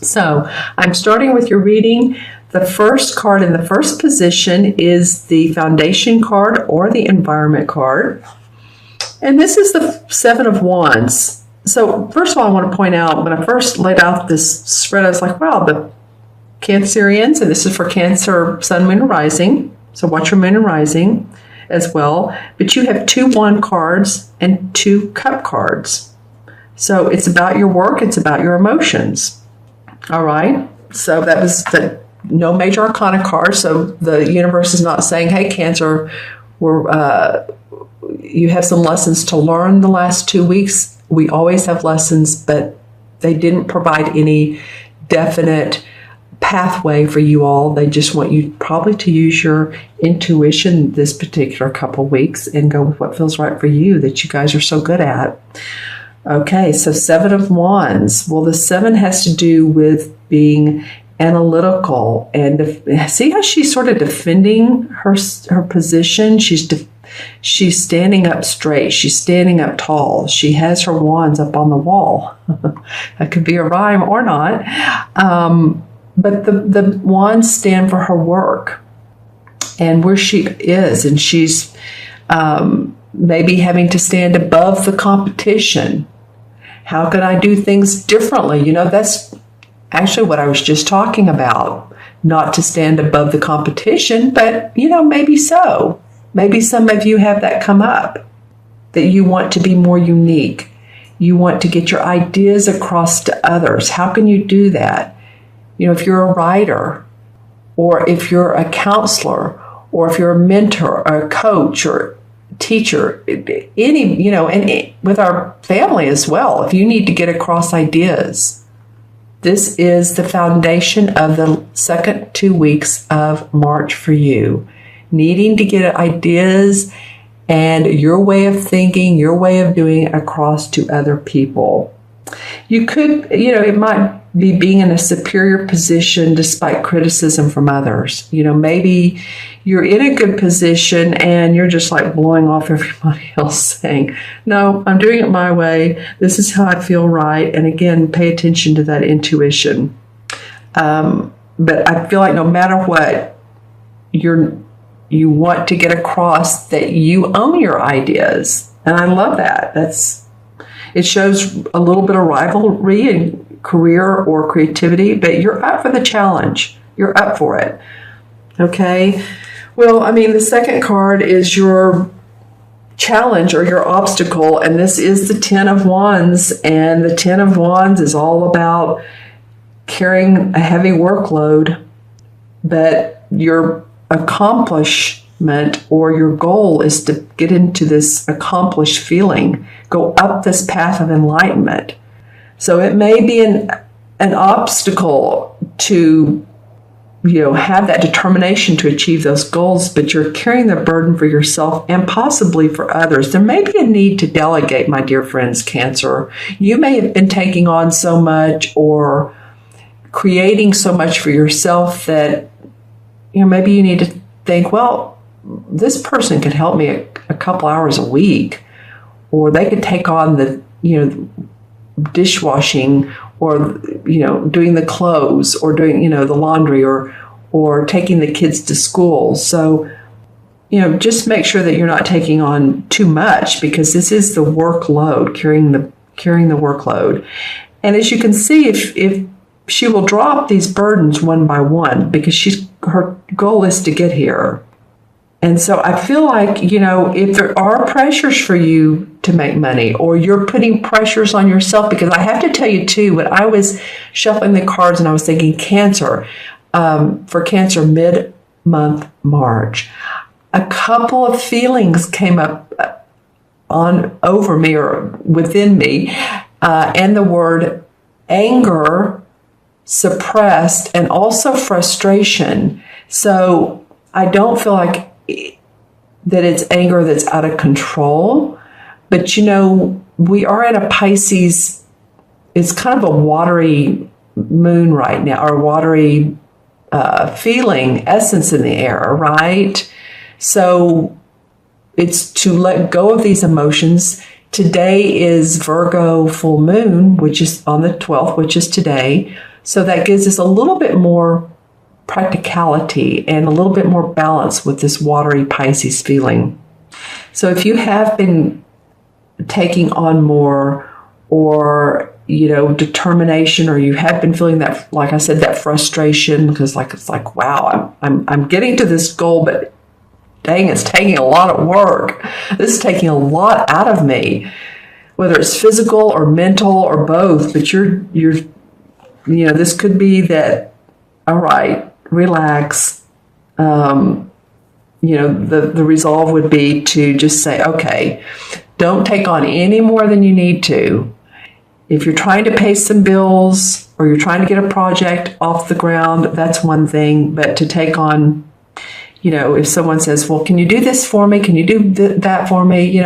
So I'm starting with your reading. The first card in the first position is the Foundation card or the Environment card. And this is the Seven of Wands. So first of all, I want to point out, when I first laid out this spread, I was like, wow, the Cancerians, and this is for Cancer, Sun, Moon, and Rising. So watch your Moon and Rising as well. But you have 2 Wand cards and 2 Cup cards. So it's about your work. It's about your emotions. All right. So that was the no major arcana card. So the universe is not saying, hey, Cancer, you have some lessons to learn the last 2 weeks. We always have lessons, but they didn't provide any definite pathway for you all. They just want you probably to use your intuition this particular couple weeks and go with what feels right for you, that you guys are so good at. Okay, so Seven of Wands. Well, the 7 has to do with being analytical, and see how she's sort of defending her position. She's standing up straight. She's standing up tall. She has her wands up on the wall. That could be a rhyme or not. But the wands stand for her work and where she is, and she's maybe having to stand above the competition. How can I do things differently? That's actually what I was just talking about. Not to stand above the competition, but, maybe so. Maybe some of you have that come up, that you want to be more unique. You want to get your ideas across to others. How can you do that? If you're a writer, or if you're a counselor, or if you're a mentor or a coach or teacher, and with our family as well, if you need to get across ideas, this is the foundation of the second 2 weeks of March for you. Needing to get ideas and your way of thinking, your way of doing it across to other people. You could, it might be being in a superior position despite criticism from others. Maybe you're in a good position and you're just like blowing off everybody else, saying, no, I'm doing it my way. This is how I feel right. And again, pay attention to that intuition. But I feel like no matter what, you want to get across that you own your ideas. And I love that. It shows a little bit of rivalry in career or creativity, but you're up for the challenge. You're up for it. Okay. Well, the second card is your challenge or your obstacle, and this is the Ten of Wands. And the Ten of Wands is all about carrying a heavy workload, but your accomplishment or your goal is to get into this accomplished feeling, go up this path of enlightenment. So it may be an obstacle to, have that determination to achieve those goals, but you're carrying the burden for yourself and possibly for others. There may be a need to delegate, my dear friends, Cancer. You may have been taking on so much or creating so much for yourself that, maybe you need to think, well, this person could help me a couple hours a week, or they could take on the, dishwashing, or, doing the clothes, or doing, the laundry, or taking the kids to school. So, just make sure that you're not taking on too much, because this is the workload, carrying the workload. And as you can see, if she will drop these burdens one by one, because her goal is to get here. And so I feel like, if there are pressures for you to make money, or you're putting pressures on yourself, because I have to tell you too, when I was shuffling the cards and I was thinking Cancer, for Cancer mid-month March, a couple of feelings came up over me or within me, and the word anger, suppressed, and also frustration. So I don't feel like that it's anger that's out of control, but we are in a Pisces. It's kind of a watery moon right now, or watery feeling, essence in the air, right? So it's to let go of these emotions. Today is Virgo full moon, which is on the 12th, which is today. So that gives us a little bit more practicality and a little bit more balance with this watery Pisces feeling. So if you have been taking on more, or determination, or you have been feeling that, like I said, that frustration, because it's like, wow, I'm getting to this goal, but dang, it's taking a lot of work. This is taking a lot out of me, whether it's physical or mental or both. But this could be that. All right, relax. The resolve would be to just say, okay, don't take on any more than you need to. If you're trying to pay some bills or you're trying to get a project off the ground, that's one thing. But to take on, if someone says, well, can you do this for me? Can you do that for me?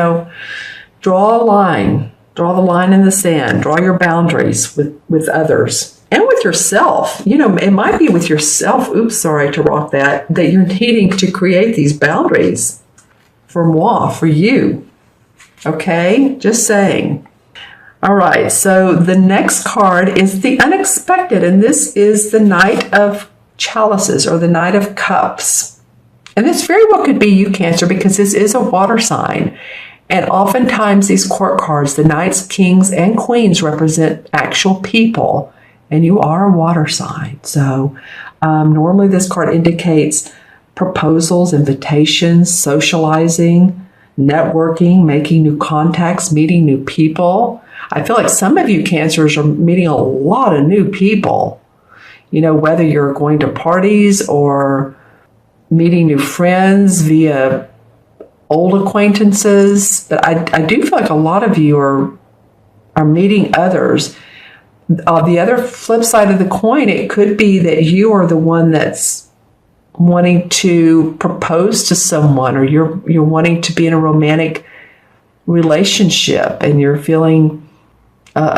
Draw a line. Draw the line in the sand. Draw your boundaries with others and with yourself. It might be with yourself. Oops, sorry to rock that you're needing to create these boundaries for moi, for you. Okay? Just saying. All right, so the next card is the unexpected, and this is the Knight of Chalices, or the Knight of Cups. And this very well could be you, Cancer, because this is a water sign. And oftentimes these court cards, the knights, kings, and queens, represent actual people, and you are a water sign. So normally this card indicates proposals, invitations, socializing, networking, making new contacts, meeting new people. I feel like some of you Cancers are meeting a lot of new people, whether you're going to parties or meeting new friends via old acquaintances. But I do feel like a lot of you are meeting others. The other flip side of the coin, it could be that you are the one that's wanting to propose to someone, or you're wanting to be in a romantic relationship and you're feeling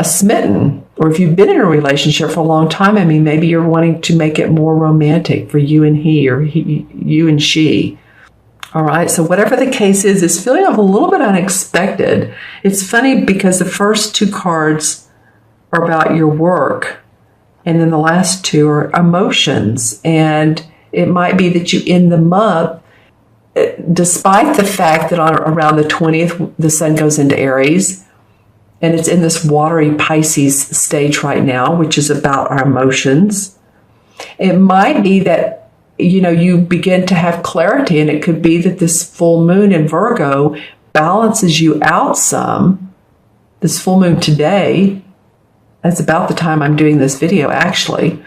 smitten. Or if you've been in a relationship for a long time, maybe you're wanting to make it more romantic for you and he, or you and she. All right, so whatever the case is, it's feeling a little bit unexpected. It's funny because the first two cards are about your work, and then the last two are emotions. And it might be that you end the month, despite the fact that around the 20th, the sun goes into Aries, and it's in this watery Pisces stage right now, which is about our emotions. It might be that, you begin to have clarity, and it could be that this full moon in Virgo balances you out some. This full moon today, that's about the time I'm doing this video, actually.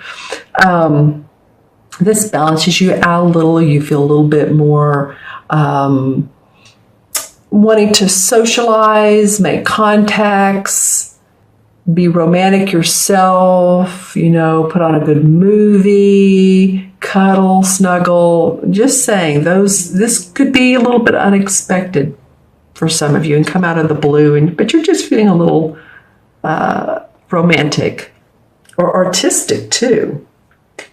This balances you out a little. You feel a little bit more wanting to socialize, make contacts, be romantic yourself, put on a good movie, cuddle, snuggle. Just saying, this could be a little bit unexpected for some of you and come out of the blue, but you're just feeling a little romantic or artistic too.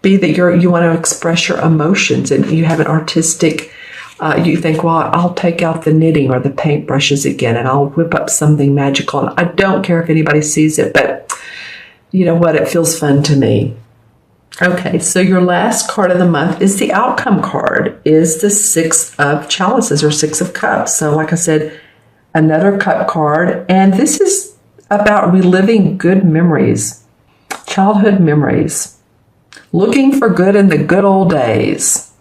Be that you want to express your emotions and you have an artistic, you think, well, I'll take out the knitting or the paintbrushes again and I'll whip up something magical. And I don't care if anybody sees it, but you know what? It feels fun to me. Okay, so your last card of the month is the outcome card, is the Six of Chalices, or Six of Cups. So like I said, another cup card. And this is about reliving good memories, childhood memories, looking for good in the good old days.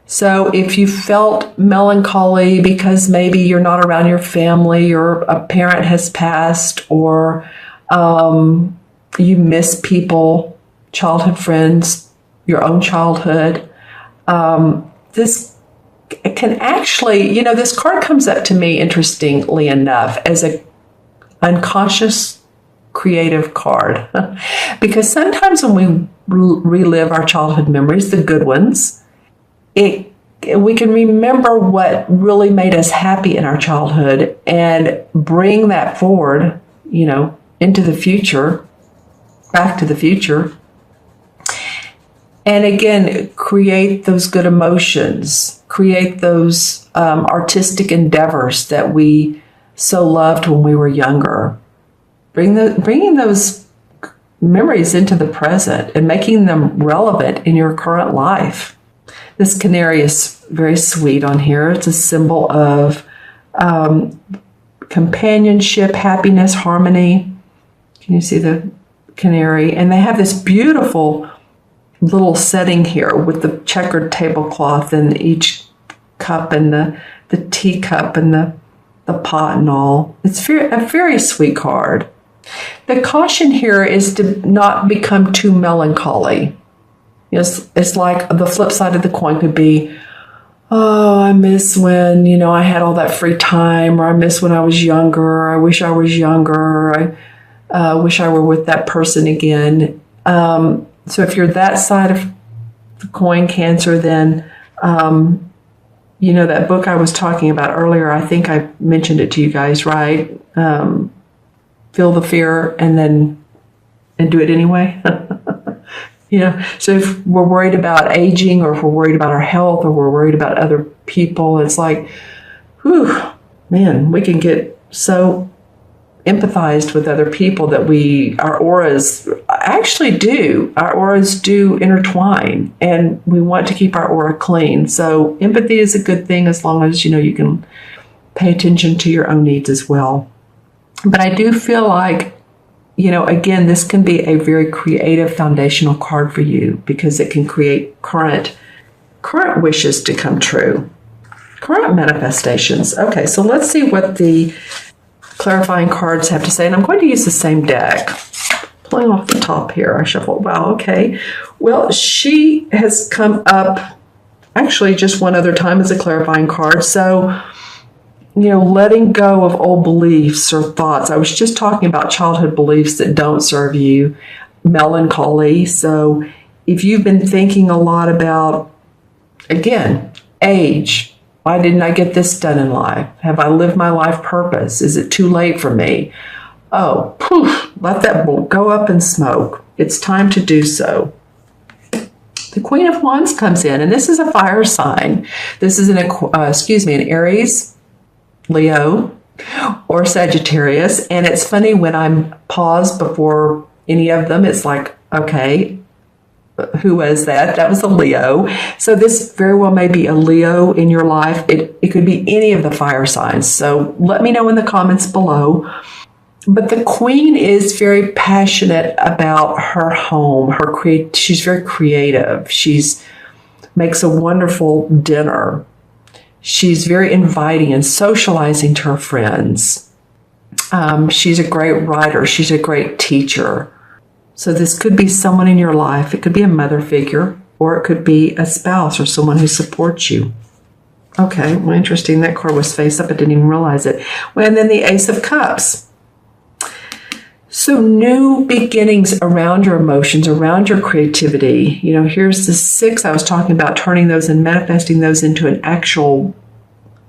So if you felt melancholy because maybe you're not around your family, or a parent has passed, or you miss people, childhood friends, your own childhood, this can actually, this card comes up to me, interestingly enough, as a unconscious creative card. Because sometimes when we relive our childhood memories, the good ones, we can remember what really made us happy in our childhood and bring that forward, into the future, back to the future. And again, create those good emotions, create those artistic endeavors that we so loved when we were younger. Bringing those memories into the present and making them relevant in your current life. This canary is very sweet on here. It's a symbol of companionship, happiness, harmony. Can you see the canary? And they have this beautiful little setting here with the checkered tablecloth and each cup and the teacup and the pot and all. It's a very sweet card. The caution here is to not become too melancholy. It's like the flip side of the coin could be, oh, I miss when, I had all that free time, or I miss when I was younger, or I wish I was younger, I wish I were with that person again. So if you're that side of the coin, Cancer, then, that book I was talking about earlier, I think I mentioned it to you guys, right? Feel the fear and do it anyway. So if we're worried about aging, or if we're worried about our health, or we're worried about other people, it's like, whew, man, we can get so empathized with other people that our auras do intertwine, and we want to keep our aura clean. So empathy is a good thing as long as, you can pay attention to your own needs as well. But I do feel like, again, this can be a very creative foundational card for you, because it can create current wishes to come true, current manifestations. Okay, so let's see what the clarifying cards have to say. And I'm going to use the same deck. Pulling off the top here, I shuffled. Wow, okay. Well, she has come up actually just one other time as a clarifying card. So, letting go of old beliefs or thoughts. I was just talking about childhood beliefs that don't serve you. Melancholy. So if you've been thinking a lot about, again, age, why didn't I get this done in life? Have I lived my life purpose? Is it too late for me? Oh, poof, let that go up in smoke. It's time to do so. The Queen of Wands comes in, and this is a fire sign. This is an Aries, Leo, or Sagittarius. And it's funny, when I'm paused before any of them, it's like, okay, who was that? That was a Leo. So this very well may be a Leo in your life. It could be any of the fire signs. So let me know in the comments below. But the Queen is very passionate about her home. She's very creative. Makes a wonderful dinner. She's very inviting and socializing to her friends. She's a great writer. She's a great teacher. So this could be someone in your life. It could be a mother figure, or it could be a spouse or someone who supports you. Okay, well, interesting. That card was face up. I didn't even realize it. Well, and then the Ace of Cups. So new beginnings around your emotions, around your creativity. Here's the 6 I was talking about, turning those and manifesting those into an actual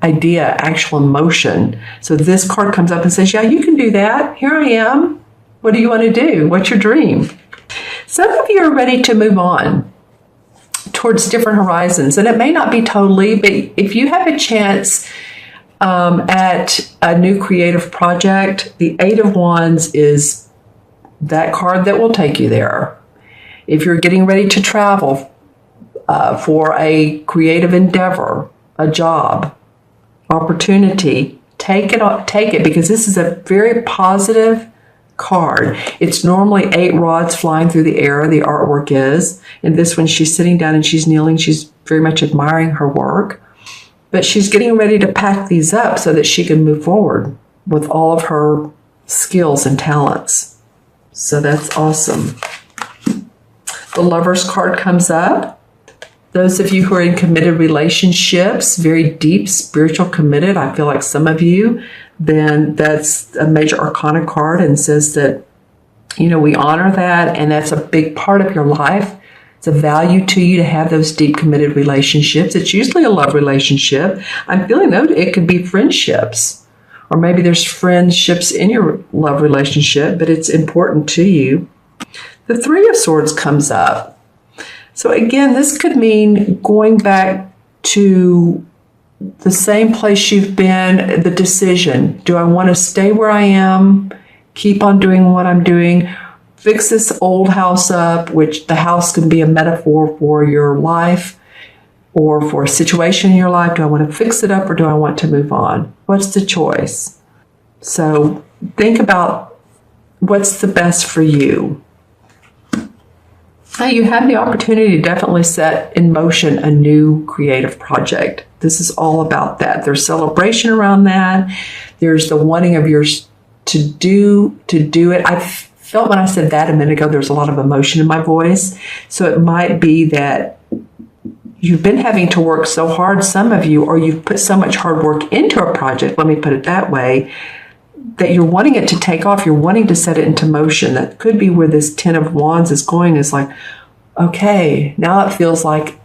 idea, actual emotion. So this card comes up and says, yeah, you can do that. Here I am. What do you want to do? What's your dream? Some of you are ready to move on towards different horizons. And it may not be totally, but if you have a chance at a new creative project, the 8 of Wands is that card that will take you there. If you're getting ready to travel for a creative endeavor, a job, opportunity, take it, because this is a very positive card. It's normally 8 rods flying through the air, the artwork is. And this one, she's sitting down and she's kneeling. She's very much admiring her work. But she's getting ready to pack these up so that she can move forward with all of her skills and talents. So that's awesome. The Lover's card comes up. Those of you who are in committed relationships, very deep, spiritual, committed, I feel like some of you, then that's a major arcana card and says that, we honor that, and that's a big part of your life. It's a value to you to have those deep, committed relationships. It's usually a love relationship. I'm feeling though it could be friendships, or maybe there's friendships in your love relationship, but it's important to you. The 3 of Swords comes up. So again, this could mean going back to the same place you've been, the decision. Do I want to stay where I am, keep on doing what I'm doing, fix this old house up, which the house can be a metaphor for your life or for a situation in your life. Do I want to fix it up or do I want to move on? What's the choice? So think about what's the best for you. Now you have the opportunity to definitely set in motion a new creative project. This is all about that. There's celebration around that. There's the wanting of yours to do it. I felt when I said that a minute ago, there's a lot of emotion in my voice. So it might be that you've been having to work so hard, some of you, or you've put so much hard work into a project, let me put it that way, that you're wanting it to take off. You're wanting to set it into motion. That could be where this Ten of Wands is going, is like, okay, now it feels like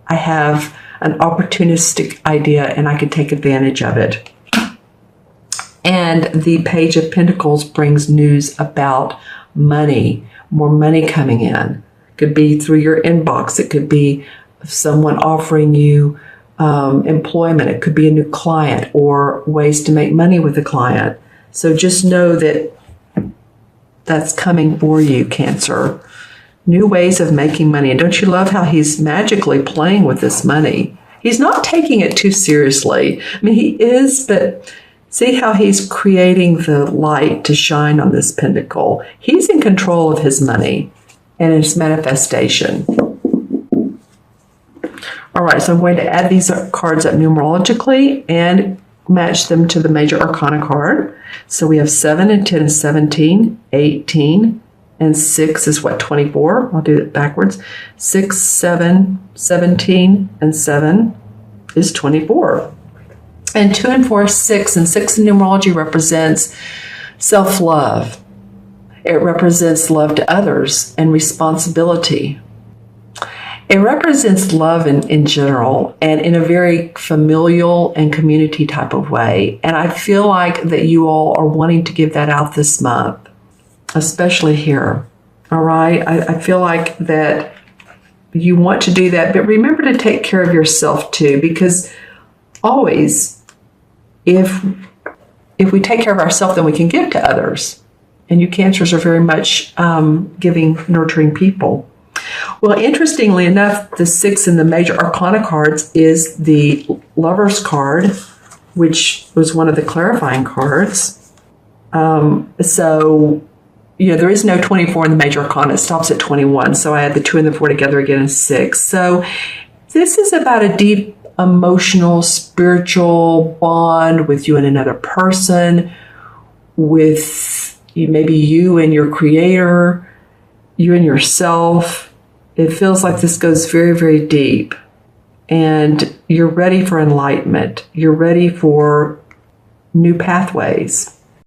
I have an opportunistic idea and I can take advantage of it. And the Page of Pentacles brings news about money, more money coming in. It could be through your inbox. It could be someone offering you employment. It could be a new client or ways to make money with a client. So just know that that's coming for you, Cancer. New ways of making money. And don't you love how he's magically playing with this money? He's not taking it too seriously. I mean, he is, but see how he's creating the light to shine on this pentacle. He's in control of his money and his manifestation. All right, so I'm going to add these cards up numerologically and match them to the major arcana card. So we have 7 and 10 is 17, 18, and 6 is what, 24? I'll do it backwards. 6, 7, 17, and 7 is 24. And 2 and 4 is 6, and 6 in numerology represents self-love. It represents love to others and responsibility. It represents love in general and in a very familial and community type of way. And I feel like that you all are wanting to give that out this month, especially here. All right. I feel like that you want to do that, but remember to take care of yourself too, because always if we take care of ourselves, then we can give to others. And you Cancers are very much giving, nurturing people. Well, interestingly enough, the 6 in the major arcana cards is the Lover's card, which was one of the clarifying cards. So, you know, there is no 24 in the major arcana. It stops at 21. So I add the 2 and the 4 together again is 6. So this is about a deep emotional, spiritual bond with you and another person, with maybe you and your creator, you and yourself. It feels like this goes very, very deep, and you're ready for enlightenment. You're ready for new pathways.